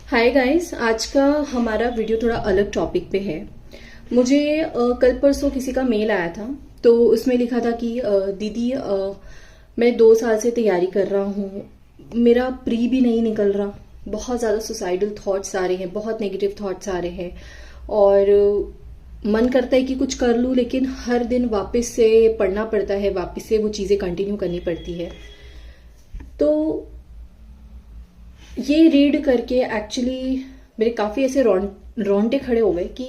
Hi guys, आज का हमारा वीडियो थोड़ा अलग टॉपिक पे है। मुझे कल परसों किसी का मेल आया था, तो उसमें लिखा था कि दीदी, मैं 2 साल से तैयारी कर रहा हूँ, मेरा प्री भी नहीं निकल रहा, बहुत ज़्यादा सुसाइडल थॉट्स आ रहे हैं, बहुत नेगेटिव थॉट्स आ रहे हैं और मन करता है कि कुछ कर लूँ, लेकिन हर दिन वापस से पढ़ना पड़ता है, वापस से वो चीज़ें कंटिन्यू करनी पड़ती है। तो ये रीड करके एक्चुअली मेरे काफ़ी ऐसे रोंगटे खड़े हो गए कि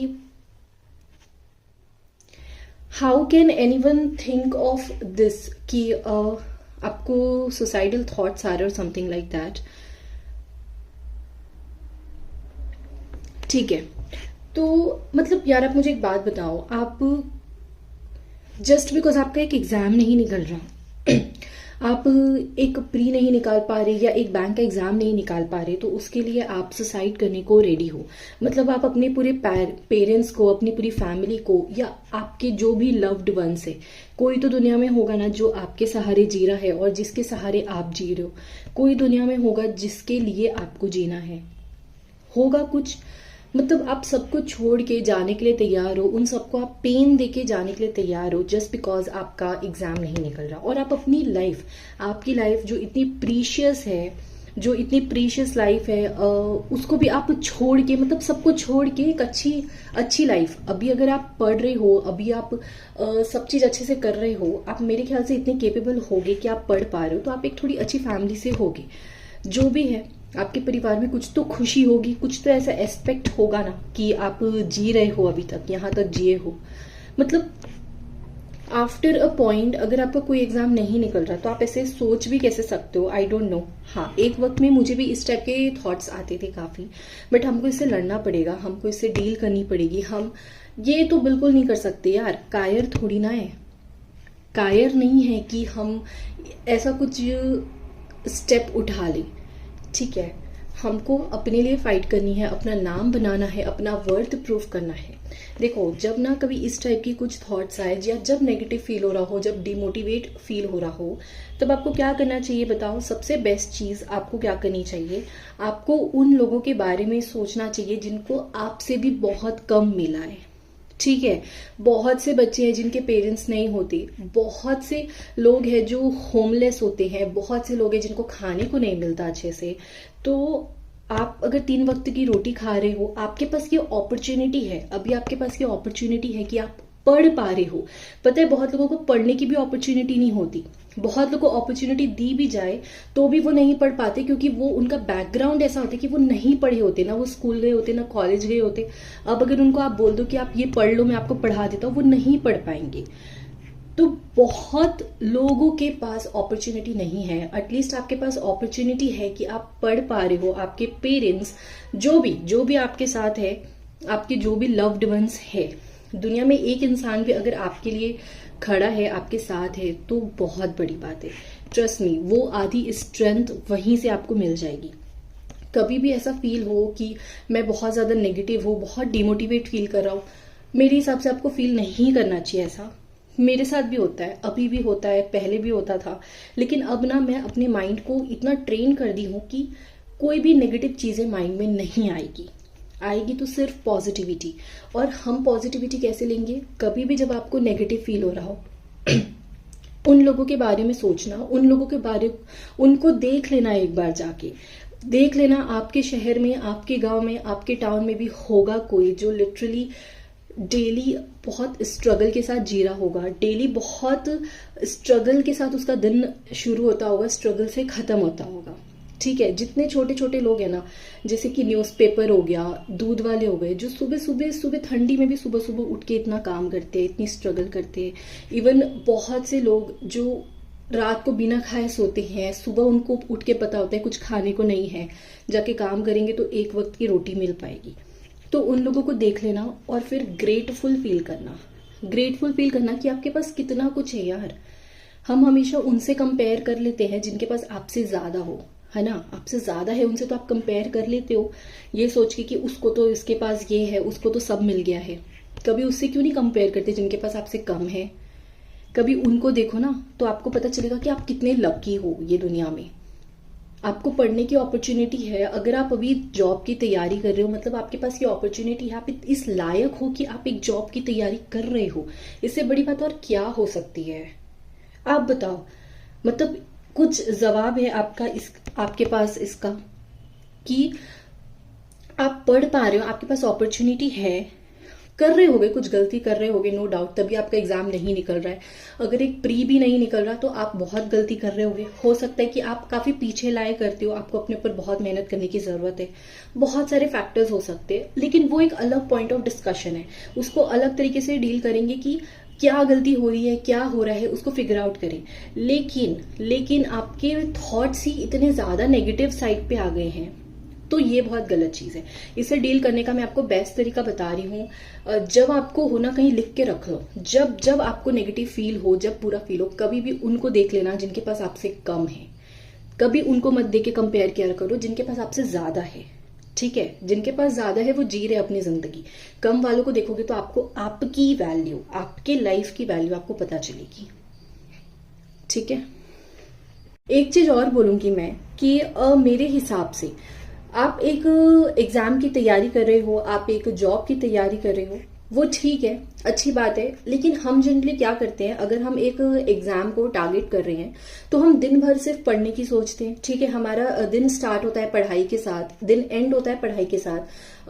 how can anyone think of this कि आपको सुसाइडल थॉट्स आ रहे और समथिंग लाइक दैट। ठीक है, तो मतलब यार आप मुझे एक बात बताओ, आप जस्ट बिकॉज आपका एक एग्जाम नहीं निकल रहा आप एक प्री नहीं निकाल पा रहे या एक बैंक का एग्जाम नहीं निकाल पा रहे, तो उसके लिए आप सुसाइड करने को रेडी हो। मतलब आप अपने पूरे पेरेंट्स को, अपनी पूरी फैमिली को, या आपके जो भी लव्ड वंस है, कोई तो दुनिया में होगा ना जो आपके सहारे जी रहा है और जिसके सहारे आप जी रहे हो, कोई दुनिया में होगा जिसके लिए आपको जीना है, होगा कुछ। मतलब आप सबको छोड़ के जाने के लिए तैयार हो, उन सबको आप पेन दे के जाने के लिए तैयार हो जस्ट बिकॉज आपका एग्जाम नहीं निकल रहा। और आप अपनी लाइफ, आपकी लाइफ जो इतनी प्रीशियस है, जो इतनी प्रीशियस लाइफ है, उसको भी आप छोड़ के, मतलब सबको छोड़ के एक अच्छी अच्छी लाइफ, अभी अगर आप पढ़ रहे हो, अभी आप सब चीज अच्छे से कर रहे हो, आप मेरे ख्याल से इतने केपेबल होगे कि आप पढ़ पा रहे हो, तो आप एक थोड़ी अच्छी फैमिली से होगे। जो भी है, आपके परिवार में कुछ तो खुशी होगी, कुछ तो ऐसा एस्पेक्ट होगा ना कि आप जी रहे हो, अभी तक यहाँ तक जिए हो। मतलब आफ्टर अ पॉइंट अगर आपका कोई एग्जाम नहीं निकल रहा तो आप ऐसे सोच भी कैसे सकते हो, आई डोंट नो। हाँ, एक वक्त में मुझे भी इस टाइप के थॉट्स आते थे काफी, बट हमको इससे लड़ना पड़ेगा, हमको इससे डील करनी पड़ेगी। हम ये तो बिल्कुल नहीं कर सकते यार, कायर थोड़ी ना है, कायर नहीं है कि हम ऐसा कुछ स्टेप उठा लें। ठीक है, हमको अपने लिए फाइट करनी है, अपना नाम बनाना है, अपना वर्थ प्रूफ करना है। देखो, जब ना कभी इस टाइप की कुछ थॉट्स आए, या जब नेगेटिव फील हो रहा हो, जब डिमोटिवेट फील हो रहा हो, तब आपको क्या करना चाहिए बताओ? सबसे बेस्ट चीज आपको क्या करनी चाहिए? आपको उन लोगों के बारे में सोचना चाहिए जिनको आपसे भी बहुत कम मिला है। ठीक है, बहुत से बच्चे हैं जिनके पेरेंट्स नहीं होते, बहुत से लोग हैं जो होमलेस होते हैं, बहुत से लोग हैं जिनको खाने को नहीं मिलता अच्छे से। तो आप अगर 3 वक्त की रोटी खा रहे हो, आपके पास ये अपॉर्चुनिटी है, अभी आपके पास ये अपॉर्चुनिटी है कि आप पढ़ पा रहे हो। पता है, बहुत लोगों को पढ़ने की भी अपॉर्चुनिटी नहीं होती, बहुत लोगों को अपॉर्चुनिटी दी भी जाए तो भी वो नहीं पढ़ पाते, क्योंकि वो उनका बैकग्राउंड ऐसा होता है कि वो नहीं पढ़े होते, ना वो स्कूल गए होते, ना कॉलेज गए होते। अब अगर उनको आप बोल दो कि आप ये पढ़ लो, मैं आपको पढ़ा देता हूँ, वो नहीं पढ़ पाएंगे। तो बहुत लोगों के पास अपॉर्चुनिटी नहीं है, एटलीस्ट आपके पास अपॉर्चुनिटी है कि आप पढ़ पा रहे हो। आपके पेरेंट्स, जो भी आपके साथ है, आपके जो भी लव्ड वंस है, दुनिया में एक इंसान भी अगर आपके लिए खड़ा है, आपके साथ है, तो बहुत बड़ी बात है। ट्रस्ट मी, वो आधी स्ट्रेंथ वहीं से आपको मिल जाएगी। कभी भी ऐसा फील हो कि मैं बहुत ज्यादा नेगेटिव हूँ, बहुत डिमोटिवेट फील कर रहा हूँ, मेरे हिसाब से आपको फील नहीं करना चाहिए ऐसा। मेरे साथ भी होता है, अभी भी होता है, पहले भी होता था, लेकिन अब ना मैं अपने माइंड को इतना ट्रेन कर दी हूँ कि कोई भी नेगेटिव चीजें माइंड में नहीं आएगी। आएगी तो सिर्फ पॉजिटिविटी। और हम पॉजिटिविटी कैसे लेंगे? कभी भी जब आपको नेगेटिव फील हो रहा हो उन लोगों के बारे में सोचना, उन लोगों के बारे, उनको देख लेना, एक बार जाके देख लेना, आपके शहर में, आपके गांव में, आपके टाउन में भी होगा कोई जो लिटरली डेली बहुत स्ट्रगल के साथ जी रहा होगा, डेली बहुत स्ट्रगल के साथ उसका दिन शुरू होता होगा, स्ट्रगल से खत्म होता होगा। ठीक है, जितने छोटे छोटे लोग हैं ना, जैसे कि न्यूज़पेपर हो गया, दूध वाले हो गए, जो सुबह सुबह सुबह ठंडी में भी सुबह सुबह उठ के इतना काम करते हैं, इतनी स्ट्रगल करते हैं। इवन बहुत से लोग जो रात को बिना खाए सोते हैं, सुबह उनको उठ के पता होता है कुछ खाने को नहीं है, जाके काम करेंगे तो एक वक्त की रोटी मिल पाएगी। तो उन लोगों को देख लेना और फिर ग्रेटफुल फील करना, ग्रेटफुल फील करना कि आपके पास कितना कुछ है यार। हम हमेशा उनसे कंपेयर कर लेते हैं जिनके पास आपसे ज्यादा हो, है ना, आपसे ज्यादा है उनसे, तो आप कंपेयर कर लेते हो ये सोच के कि उसको तो, इसके पास ये है, उसको तो सब मिल गया है। कभी उससे क्यों नहीं कंपेयर करते जिनके पास आपसे कम है? कभी उनको देखो ना, तो आपको पता चलेगा कि आप कितने लकी हो ये दुनिया में। आपको पढ़ने की अपॉर्चुनिटी है। अगर आप अभी जॉब की तैयारी कर रहे हो, मतलब आपके पास ये अपॉर्चुनिटी है, आप इस लायक हो कि आप एक जॉब की तैयारी कर रहे हो, इससे बड़ी बात और क्या हो सकती है? आप बताओ। मतलब कुछ जवाब है आपका आपके पास इसका कि आप पढ़ पा रहे हो, आपके पास अपॉर्चुनिटी है, कर रहे होगे, कुछ गलती कर रहे होगे नो डाउट, तभी आपका एग्जाम नहीं निकल रहा है। अगर एक प्री भी नहीं निकल रहा तो आप बहुत गलती कर रहे होगे। हो सकता है कि आप काफी पीछे लाए करते हो, आपको अपने ऊपर बहुत मेहनत करने की जरूरत है। बहुत सारे फैक्टर्स हो सकते हैं, लेकिन वो एक अलग पॉइंट ऑफ डिस्कशन है, उसको अलग तरीके से डील करेंगे कि क्या गलती हो रही है, क्या हो रहा है, उसको फिगर आउट करें। लेकिन आपके थॉट्स ही इतने ज्यादा नेगेटिव साइड पे आ गए हैं, तो ये बहुत गलत चीज है। इसे डील करने का मैं आपको बेस्ट तरीका बता रही हूँ। जब आपको होना, कहीं लिख के रख लो, जब जब आपको नेगेटिव फील हो, जब बुरा फील हो, कभी भी उनको देख लेना जिनके पास आपसे कम है। कभी उनको मत देख के कंपेयर किया करो जिनके पास आपसे ज्यादा है। ठीक है, जिनके पास ज्यादा है वो जी रहे अपनी जिंदगी। कम वालों को देखोगे तो आपको आपकी वैल्यू, आपके लाइफ की वैल्यू आपको पता चलेगी। ठीक है, एक चीज और बोलूंगी मैं कि मेरे हिसाब से आप एक एग्जाम की तैयारी कर रहे हो, आप एक जॉब की तैयारी कर रहे हो, वो ठीक है, अच्छी बात है। लेकिन हम जनरली क्या करते हैं, अगर हम एक एग्जाम को टारगेट कर रहे हैं तो हम दिन भर सिर्फ पढ़ने की सोचते हैं। ठीक है, हमारा दिन स्टार्ट होता है पढ़ाई के साथ, दिन एंड होता है पढ़ाई के साथ।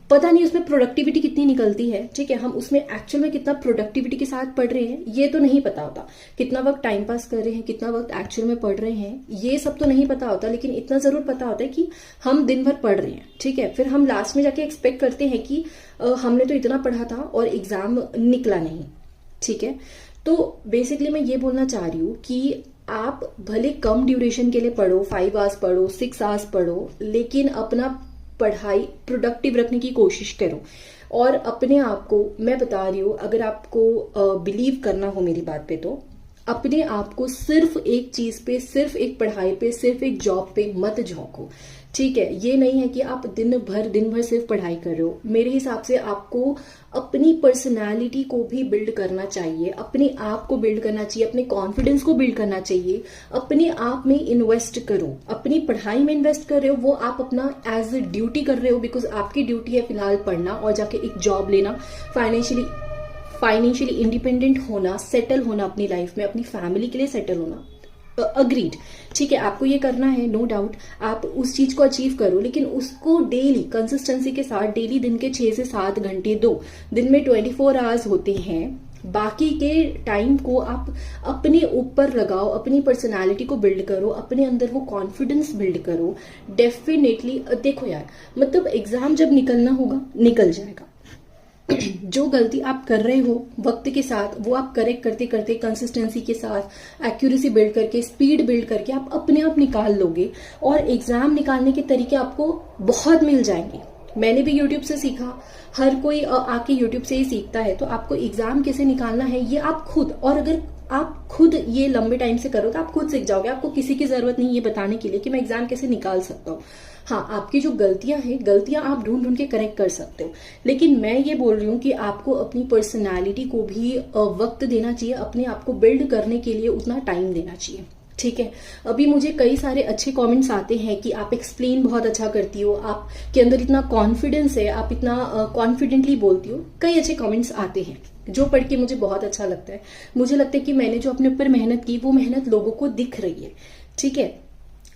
पता नहीं उसमें प्रोडक्टिविटी कितनी निकलती है। ठीक है, हम उसमें एक्चुअल में कितना प्रोडक्टिविटी के साथ पढ़ रहे हैं ये तो नहीं पता होता। कितना वक्त टाइम पास कर रहे हैं, कितना वक्त एक्चुअल में पढ़ रहे हैं, ये सब तो नहीं पता होता। लेकिन इतना जरूर पता होता है कि हम दिन भर पढ़ रहे हैं। ठीक है, फिर हम लास्ट में जाके एक्सपेक्ट करते हैं कि हमने तो इतना पढ़ा था और एग्जाम निकला नहीं। ठीक है, तो बेसिकली मैं ये बोलना चाह रही हूँ कि आप भले कम ड्यूरेशन के लिए पढ़ो, 5 आवर्स पढ़ो, 6 आवर्स पढ़ो, लेकिन अपना पढ़ाई प्रोडक्टिव रखने की कोशिश करो। और अपने आप को मैं बता रही हूँ, अगर आपको बिलीव करना हो मेरी बात पे, तो अपने आप को सिर्फ एक चीज पे, सिर्फ एक पढ़ाई पे, सिर्फ एक जॉब पे मत झोंको। ठीक है, ये नहीं है कि आप दिन भर सिर्फ पढ़ाई कर रहे हो। मेरे हिसाब से आपको अपनी पर्सनालिटी को भी बिल्ड करना चाहिए, अपने आप को बिल्ड करना चाहिए, अपने कॉन्फिडेंस को बिल्ड करना चाहिए। अपने आप में इन्वेस्ट करो, अपनी पढ़ाई में इन्वेस्ट कर रहे हो, वो आप अपना एज ए ड्यूटी कर रहे हो, बिकॉज आपकी ड्यूटी है फिलहाल पढ़ना और जाके एक जॉब लेना, फाइनेंशियली इंडिपेंडेंट होना, सेटल होना अपनी लाइफ में, अपनी फैमिली के लिए सेटल होना। अग्रीड, ठीक है, आपको ये करना है, नो डाउट, आप उस चीज को अचीव करो, लेकिन उसको डेली कंसिस्टेंसी के साथ, डेली दिन के 6 से 7 घंटे दो। दिन में 24 आवर्स होते हैं, बाकी के टाइम को आप अपने ऊपर लगाओ, अपनी पर्सनालिटी को बिल्ड करो, अपने अंदर वो कॉन्फिडेंस बिल्ड करो। डेफिनेटली देखो यार, मतलब एग्जाम जब निकलना होगा निकल जाएगा। जो गलती आप कर रहे हो वक्त के साथ, वो आप करेक्ट करते करते कंसिस्टेंसी के साथ, एक्यूरेसी बिल्ड करके, स्पीड बिल्ड करके आप अपने आप निकाल लोगे। और एग्जाम निकालने के तरीके आपको बहुत मिल जाएंगे। मैंने भी यूट्यूब से सीखा, हर कोई आके यूट्यूब से ही सीखता है। तो आपको एग्जाम कैसे निकालना है ये आप खुद, और अगर आप खुद ये लंबे टाइम से करो तो आप खुद सीख जाओगे। आपको किसी की जरूरत नहीं ये बताने के लिए कि मैं एग्जाम कैसे निकाल सकता हूँ। हाँ, आपकी जो गलतियां हैं, गलतियां आप ढूंढ ढूंढ के करेक्ट कर सकते हो, लेकिन मैं ये बोल रही हूँ कि आपको अपनी पर्सनालिटी को भी वक्त देना चाहिए, अपने आप को बिल्ड करने के लिए उतना टाइम देना चाहिए। ठीक है, अभी मुझे कई सारे अच्छे कमेंट्स आते हैं कि आप एक्सप्लेन बहुत अच्छा करती हो, आपके अंदर इतना कॉन्फिडेंस है, आप इतना कॉन्फिडेंटली बोलती हो। कई अच्छे कमेंट्स आते हैं जो पढ़ के मुझे बहुत अच्छा लगता है। मुझे लगता है कि मैंने जो अपने ऊपर मेहनत की वो मेहनत लोगों को दिख रही है। ठीक है,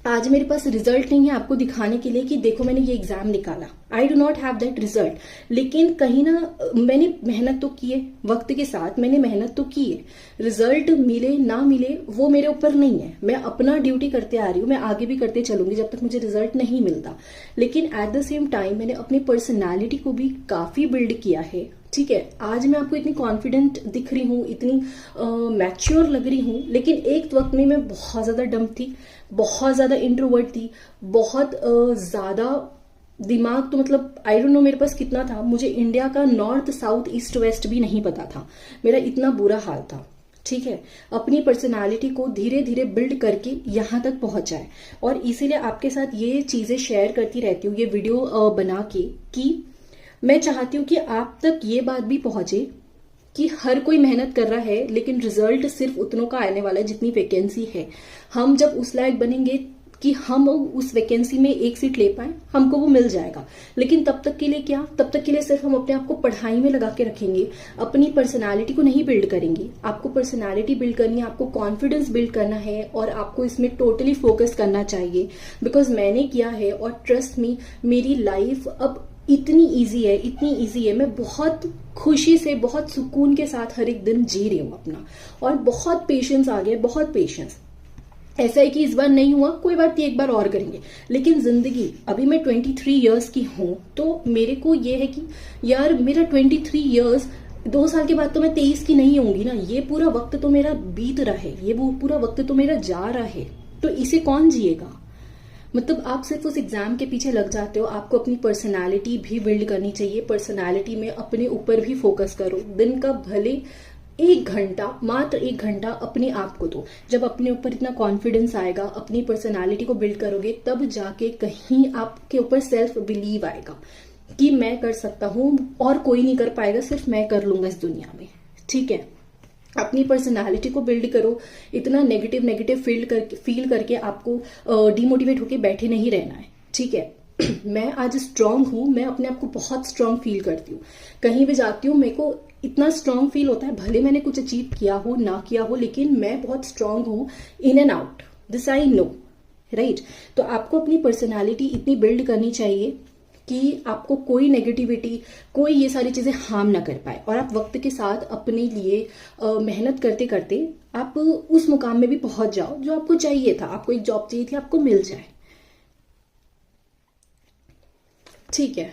आज मेरे पास रिजल्ट नहीं है आपको दिखाने के लिए कि देखो मैंने ये एग्जाम निकाला, I do not have that result, लेकिन कहीं ना मैंने मेहनत तो की है, वक्त के साथ मैंने मेहनत तो की है। रिजल्ट मिले ना मिले वो मेरे ऊपर नहीं है, मैं अपना ड्यूटी करते आ रही हूँ, मैं आगे भी करते चलूंगी जब तक मुझे रिजल्ट नहीं मिलता। लेकिन एट द सेम टाइम मैंने अपनी पर्सनैलिटी को भी काफी बिल्ड किया है। ठीक है, आज मैं आपको इतनी कॉन्फिडेंट दिख रही हूँ, इतनी मैच्योर लग रही हूँ, लेकिन एक वक्त में मैं बहुत ज्यादा डम थी, बहुत ज्यादा इंट्रोवर्ट थी, बहुत ज्यादा दिमाग तो मतलब आई डोंट नो मेरे पास कितना था, मुझे इंडिया का नॉर्थ साउथ ईस्ट वेस्ट भी नहीं पता था, मेरा इतना बुरा हाल था। ठीक है, अपनी पर्सनालिटी को धीरे धीरे बिल्ड करके यहाँ तक पहुंचा है, और इसीलिए आपके साथ ये चीजें शेयर करती रहती हूँ, ये वीडियो बना के, कि मैं चाहती हूँ कि आप तक ये बात भी पहुंचे कि हर कोई मेहनत कर रहा है, लेकिन रिजल्ट सिर्फ उतनों का आने वाला है जितनी वैकेंसी है। हम जब उस लायक बनेंगे कि हम उस वैकेंसी में एक सीट ले पाए, हमको वो मिल जाएगा। लेकिन तब तक के लिए क्या, तब तक के लिए सिर्फ हम अपने आप को पढ़ाई में लगा के रखेंगे, अपनी पर्सनालिटी को नहीं बिल्ड करेंगे। आपको पर्सनालिटी बिल्ड करनी है, आपको कॉन्फिडेंस बिल्ड करना है और आपको इसमें टोटली फोकस करना चाहिए। बिकॉज मैंने किया है और ट्रस्ट मी, मेरी लाइफ अब इतनी इजी है, इतनी इजी है। मैं बहुत खुशी से, बहुत सुकून के साथ हर एक दिन जी रही हूं अपना, और बहुत पेशेंस आ गया, बहुत पेशेंस। ऐसा है कि इस बार नहीं हुआ, कोई बात नहीं, एक बार और करेंगे। लेकिन जिंदगी, अभी मैं 23 इयर्स की हूं, तो मेरे को ये है कि यार मेरा 23 इयर्स, 2 साल के बाद तो मैं 23 की नहीं होंगी ना। ये पूरा वक्त तो मेरा बीत रहा है, ये वो पूरा वक्त तो मेरा जा रहा है, तो इसे कौन जिएगा। मतलब आप सिर्फ उस एग्जाम के पीछे लग जाते हो, आपको अपनी पर्सनालिटी भी बिल्ड करनी चाहिए। पर्सनालिटी में अपने ऊपर भी फोकस करो। दिन का भले 1 घंटा, मात्र 1 घंटा अपने आप को दो। जब अपने ऊपर इतना कॉन्फिडेंस आएगा, अपनी पर्सनालिटी को बिल्ड करोगे, तब जाके कहीं आपके ऊपर सेल्फ बिलीव आएगा कि मैं कर सकता हूं और कोई नहीं कर पाएगा, सिर्फ मैं कर लूंगा इस दुनिया में। ठीक है, अपनी पर्सनालिटी को बिल्ड करो। इतना नेगेटिव फील करके आपको डिमोटिवेट होके बैठे नहीं रहना है। ठीक है, मैं आज स्ट्रांग हूं, मैं अपने आप को बहुत स्ट्रांग फील करती हूँ। कहीं भी जाती हूँ मेरे को इतना स्ट्रांग फील होता है, भले मैंने कुछ अचीव किया हो ना किया हो, लेकिन मैं बहुत स्ट्रांग हूं in and out, this I know, right. तो आपको अपनी पर्सनालिटी इतनी बिल्ड करनी चाहिए कि आपको कोई नेगेटिविटी, कोई ये सारी चीजें हार्म ना कर पाए, और आप वक्त के साथ अपने लिए मेहनत करते करते आप उस मुकाम में भी पहुंच जाओ जो आपको चाहिए था। आपको एक जॉब चाहिए थी, आपको मिल जाए। ठीक है,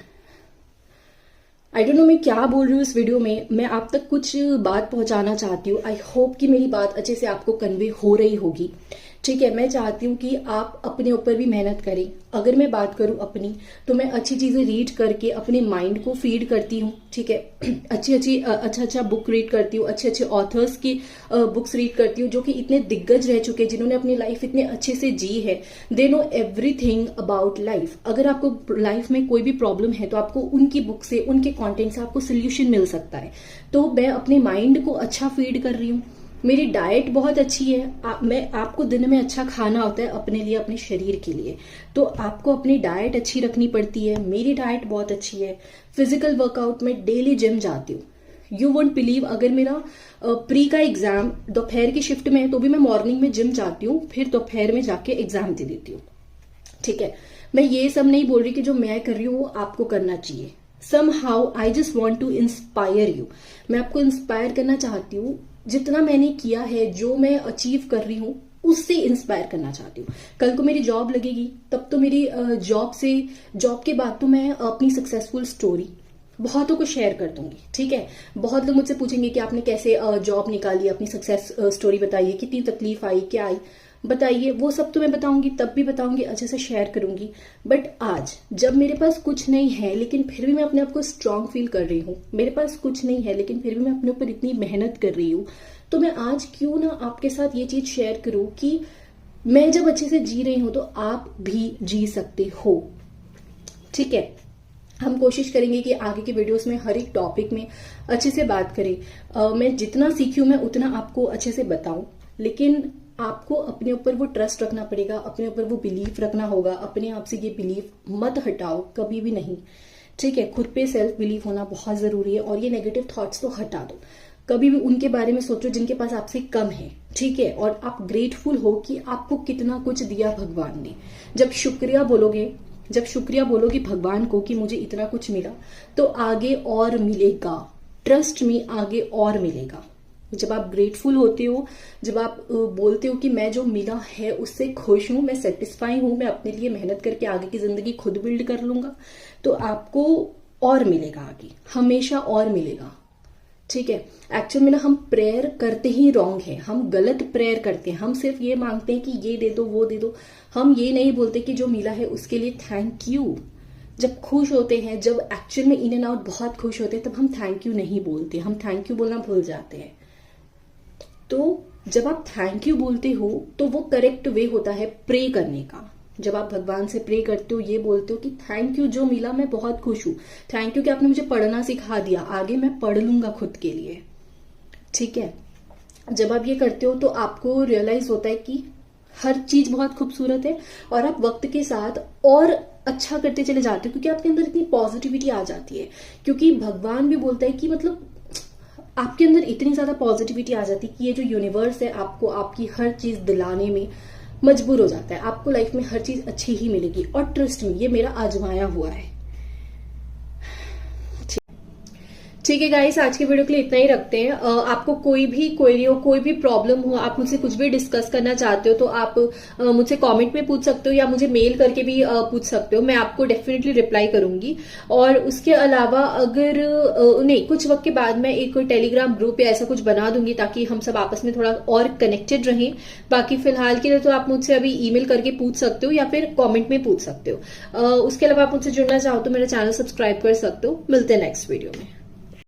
आई डोंट नो मैं क्या बोल रही हूँ इस वीडियो में। मैं आप तक कुछ बात पहुंचाना चाहती हूँ। आई होप कि मेरी बात अच्छे से आपको कन्वे हो रही होगी। ठीक है, मैं चाहती हूँ कि आप अपने ऊपर भी मेहनत करें। अगर मैं बात करूँ अपनी, तो मैं अच्छी चीजें रीड करके अपने माइंड को फीड करती हूँ। ठीक है, अच्छा बुक रीड करती हूँ, अच्छे ऑथर्स की बुक्स रीड करती हूँ, जो कि इतने दिग्गज रह चुके हैं, जिन्होंने अपनी लाइफ इतने अच्छे से जी है। They know everything about life. अगर आपको लाइफ में कोई भी प्रॉब्लम है, तो आपको उनकी बुक से, उनके कंटेंट से आपको सोल्यूशन मिल सकता है। तो मैं अपने माइंड को अच्छा फीड कर रही हूँ। मेरी डाइट बहुत अच्छी है। मैं आपको दिन में अच्छा खाना होता है अपने लिए, अपने शरीर के लिए, तो आपको अपनी डाइट अच्छी रखनी पड़ती है। मेरी डाइट बहुत अच्छी है। फिजिकल वर्कआउट में डेली जिम जाती हूँ। यू वोंट बिलीव, अगर मेरा प्री का एग्जाम दोपहर की शिफ्ट में है, तो भी मैं मॉर्निंग में जिम जाती हूँ, फिर दोपहर में जाके एग्जाम दे देती हूँ। ठीक है, मैं ये सब नहीं बोल रही कि जो मैं कर रही हूँ वो आपको करना चाहिए। somehow I just want to inspire you। मैं आपको इंस्पायर करना चाहती हूँ। जितना मैंने किया है, जो मैं अचीव कर रही हूँ, उससे इंस्पायर करना चाहती हूँ। कल को मेरी जॉब लगेगी, तब तो मेरी जॉब के बाद तो मैं अपनी सक्सेसफुल स्टोरी बहुतों को शेयर कर दूंगी। ठीक है, बहुत लोग मुझसे पूछेंगे कि आपने कैसे जॉब निकाली, अपनी सक्सेस स्टोरी बताइए, कितनी तकलीफ आई, क्या आई, बताइए। वो सब तो मैं बताऊंगी, तब भी बताऊंगी, अच्छे से शेयर करूंगी। बट आज जब मेरे पास कुछ नहीं है, लेकिन फिर भी मैं अपने आप को स्ट्रांग फील कर रही हूँ, मेरे पास कुछ नहीं है लेकिन फिर भी मैं अपने ऊपर इतनी मेहनत कर रही हूँ, तो मैं आज क्यों ना आपके साथ ये चीज शेयर करूं कि मैं जब अच्छे से जी रही हूं, तो आप भी जी सकते हो। ठीक है, हम कोशिश करेंगे कि आगे के वीडियोस में हर एक टॉपिक में अच्छे से बात करें। मैं जितना सीखी हूं, मैं उतना आपको अच्छे से बताऊं, लेकिन आपको अपने ऊपर वो ट्रस्ट रखना पड़ेगा, अपने ऊपर वो बिलीफ रखना होगा। अपने आप से ये बिलीफ मत हटाओ, कभी भी नहीं। ठीक है, खुद पे सेल्फ बिलीफ होना बहुत जरूरी है, और ये नेगेटिव थॉट्स तो हटा दो। कभी भी उनके बारे में सोचो जिनके पास आपसे कम है। ठीक है, और आप ग्रेटफुल हो कि आपको कितना कुछ दिया भगवान ने। जब शुक्रिया बोलोगे भगवान को कि मुझे इतना कुछ मिला, तो आगे और मिलेगा। ट्रस्ट में, आगे और मिलेगा। जब आप ग्रेटफुल होते हो, जब आप बोलते हो कि मैं जो मिला है उससे खुश हूं, मैं सेटिस्फाई हूं, मैं अपने लिए मेहनत करके आगे की जिंदगी खुद बिल्ड कर लूंगा, तो आपको और मिलेगा, आगे हमेशा और मिलेगा। ठीक है, एक्चुअल में ना हम प्रेयर करते ही रॉन्ग है, हम गलत प्रेयर करते हैं। हम सिर्फ ये मांगते हैं कि ये दे दो, वो दे दो। हम ये नहीं बोलते कि जो मिला है उसके लिए थैंक यू। जब खुश होते हैं, जब एक्चुअल में इन एंड आउट बहुत खुश होते हैं, तब हम थैंक यू नहीं बोलते, हम थैंक यू बोलना भूल जाते हैं। तो जब आप थैंक यू बोलते हो, तो वो करेक्ट वे होता है प्रे करने का। जब आप भगवान से प्रे करते हो, ये बोलते हो कि थैंक यू, जो मिला मैं बहुत खुश हूं, थैंक यू कि आपने मुझे पढ़ना सिखा दिया, आगे मैं पढ़ लूंगा खुद के लिए। ठीक है, जब आप ये करते हो तो आपको रियलाइज होता है कि हर चीज बहुत खूबसूरत है और आप वक्त के साथ और अच्छा करते चले जाते हो क्योंकि आपके अंदर इतनी पॉजिटिविटी आ जाती है। क्योंकि भगवान भी बोलता है कि मतलब आपके अंदर इतनी ज्यादा पॉजिटिविटी आ जाती है कि ये जो यूनिवर्स है आपको आपकी हर चीज दिलाने में मजबूर हो जाता है। आपको लाइफ में हर चीज अच्छी ही मिलेगी और ट्रस्ट में ये मेरा आजमाया हुआ है। ठीक है गाइस, आज के वीडियो के लिए इतना ही रखते हैं। आपको कोई भी क्वेरी हो, कोई भी प्रॉब्लम हो, आप मुझसे कुछ भी डिस्कस करना चाहते हो तो आप मुझसे कमेंट में पूछ सकते हो या मुझे मेल करके भी पूछ सकते हो। मैं आपको डेफिनेटली रिप्लाई करूंगी। और उसके अलावा अगर नहीं, कुछ वक्त के बाद मैं एक टेलीग्राम ग्रुप या ऐसा कुछ बना दूंगी ताकि हम सब आपस में थोड़ा और कनेक्टेड रहें। बाकी फिलहाल के लिए तो आप मुझसे अभी ईमेल करके पूछ सकते हो या फिर कॉमेंट में पूछ सकते हो। उसके अलावा आप मुझसे जुड़ना चाहो तो मेरा चैनल सब्सक्राइब कर सकते हो। मिलते हैं नेक्स्ट वीडियो में।